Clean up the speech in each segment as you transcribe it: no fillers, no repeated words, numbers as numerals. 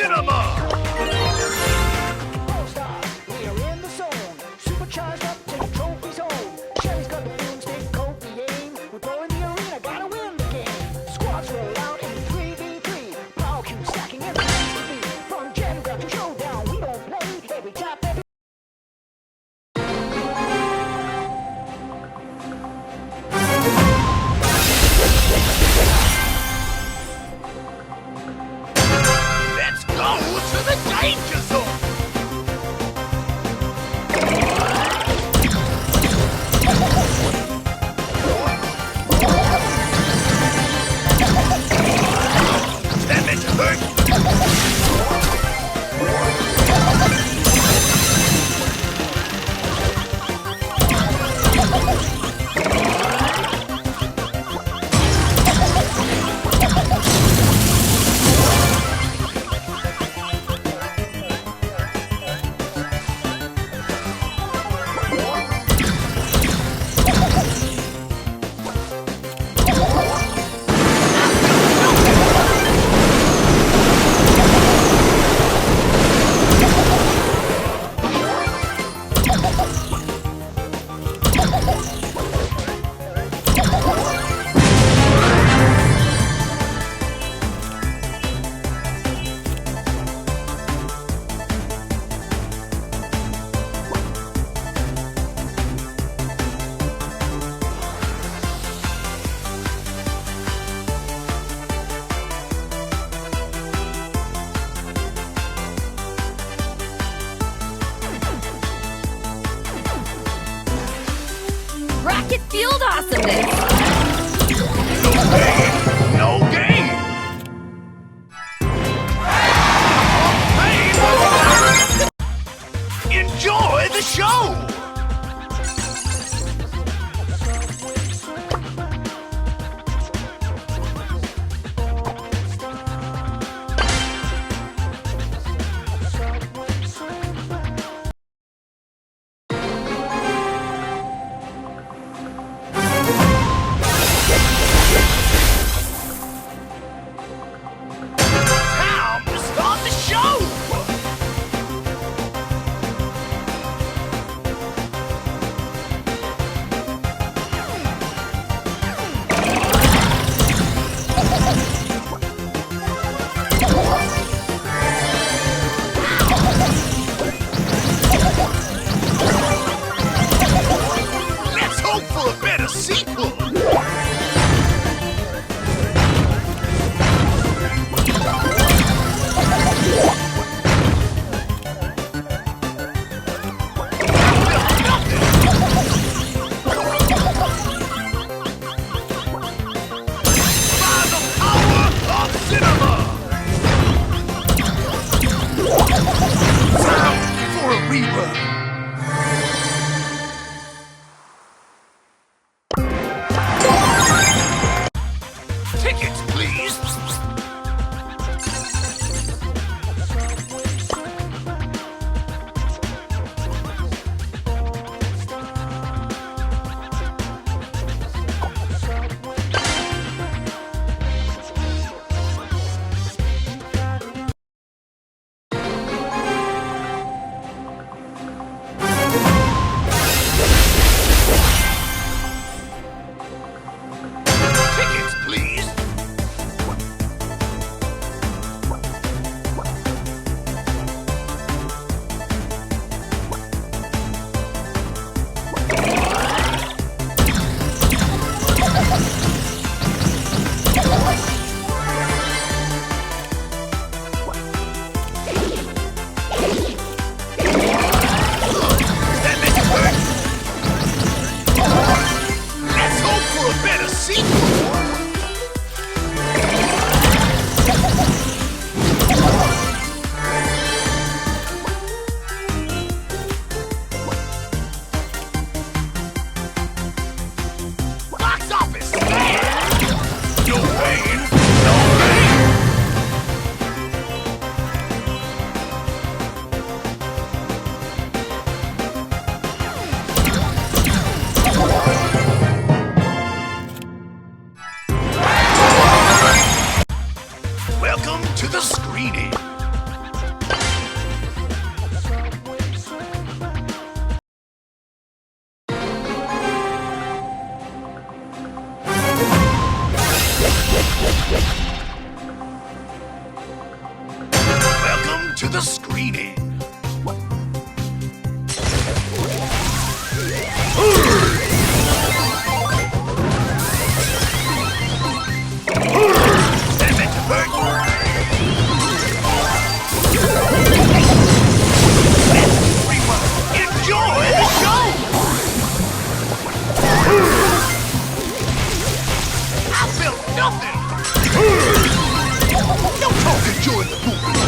cinema! Let's go to the danger zone! That meant to hurt! Rocket Field Awesomeness! No pain, no gain! Enjoy the show! Time to start the show! Let's hope for a better sequel! By the power of cinema! Time for a rebirth! Tickets, please! Tickets, please! That make it hurt? Let's hope for a better sequel! Box office! Man! No pain, no gain! Welcome to the screening. to the screening. That meant to hurt you. Everyone, enjoy the show! I felt nothing! Don't talk enjoy the movie!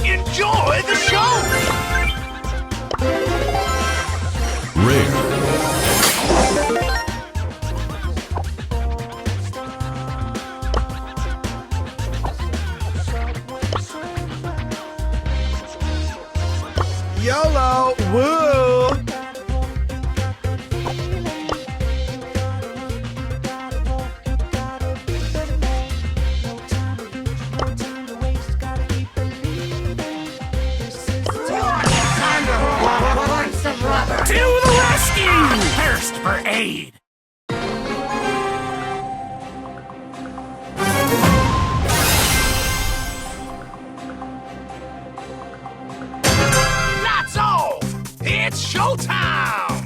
Enjoy the show! Rare. YOLO! Woo! To the rescue! Thirst for aid! That's all! It's showtime!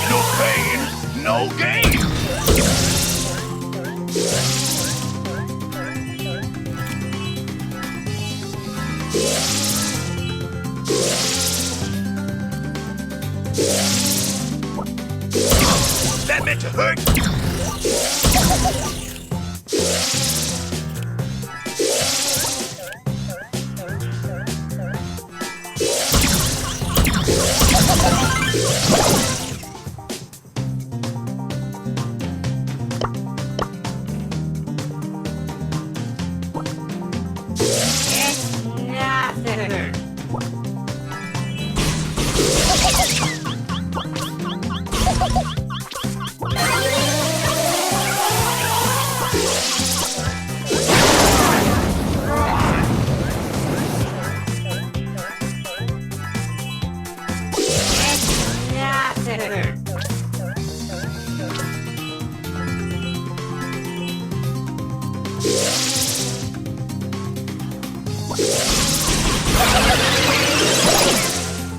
No pain, no gain! That meant to hurt!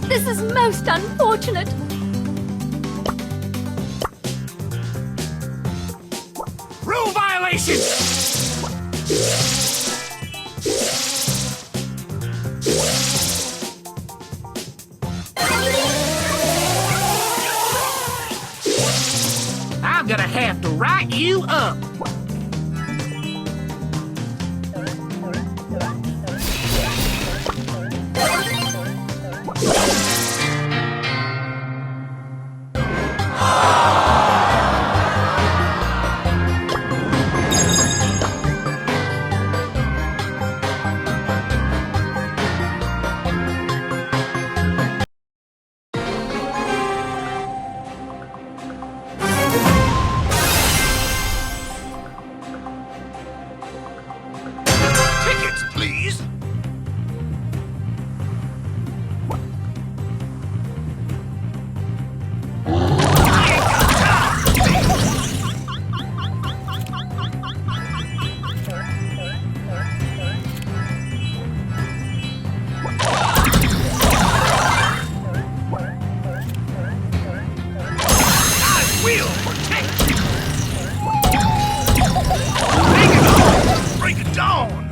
This is most unfortunate. Rule violation! I'm gonna have to write you up. Tickets, please. I will protect you. Bring it on! Bring it on!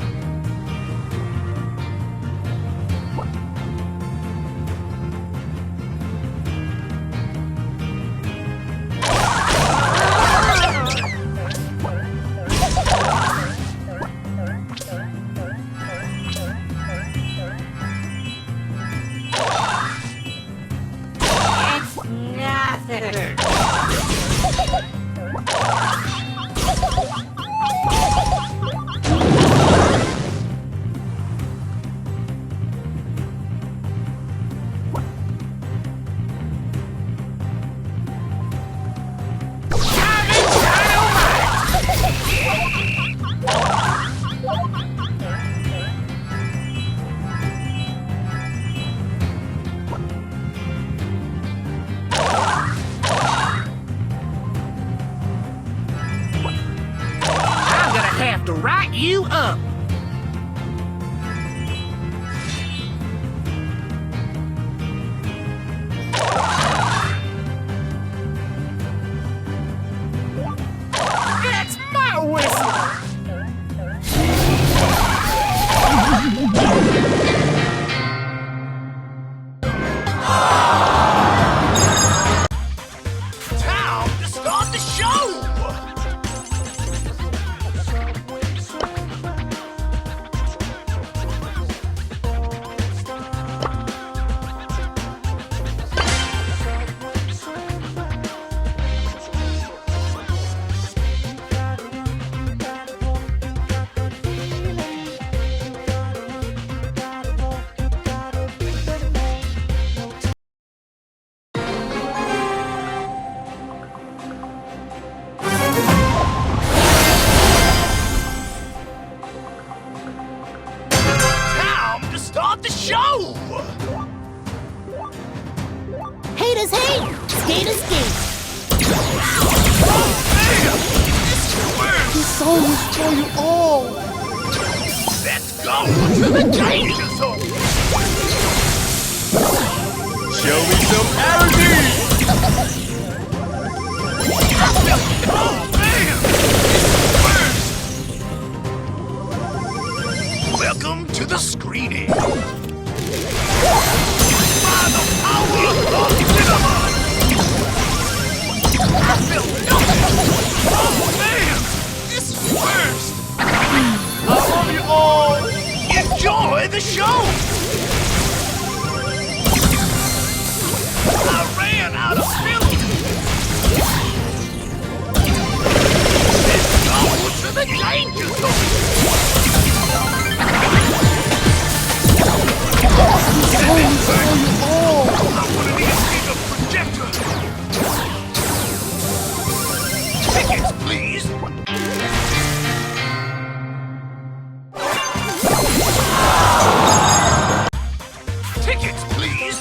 Time to start the show! Haters hate, skaters skate. Man! This is worse! The soul is for you all. Let's go to the danger zone! Show me some energy. Oh, man! This is worse! Welcome to the screening! By the power of cinema! I feel nothing! Oh, man! This is worse! I love you all. Enjoy the show! I ran out of film! Let's go to the danger zone! I'm gonna need a bigger projector! Tickets, please! Tickets, please!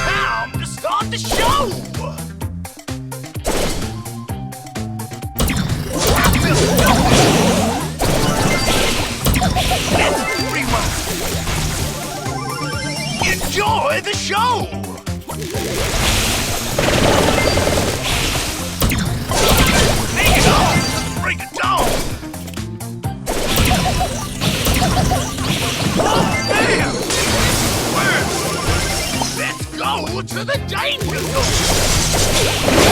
Time to start the show! Let's rewind! Enjoy the show! Take it on! Bring it down! Oh, man! This is worse! Let's go to the danger zone!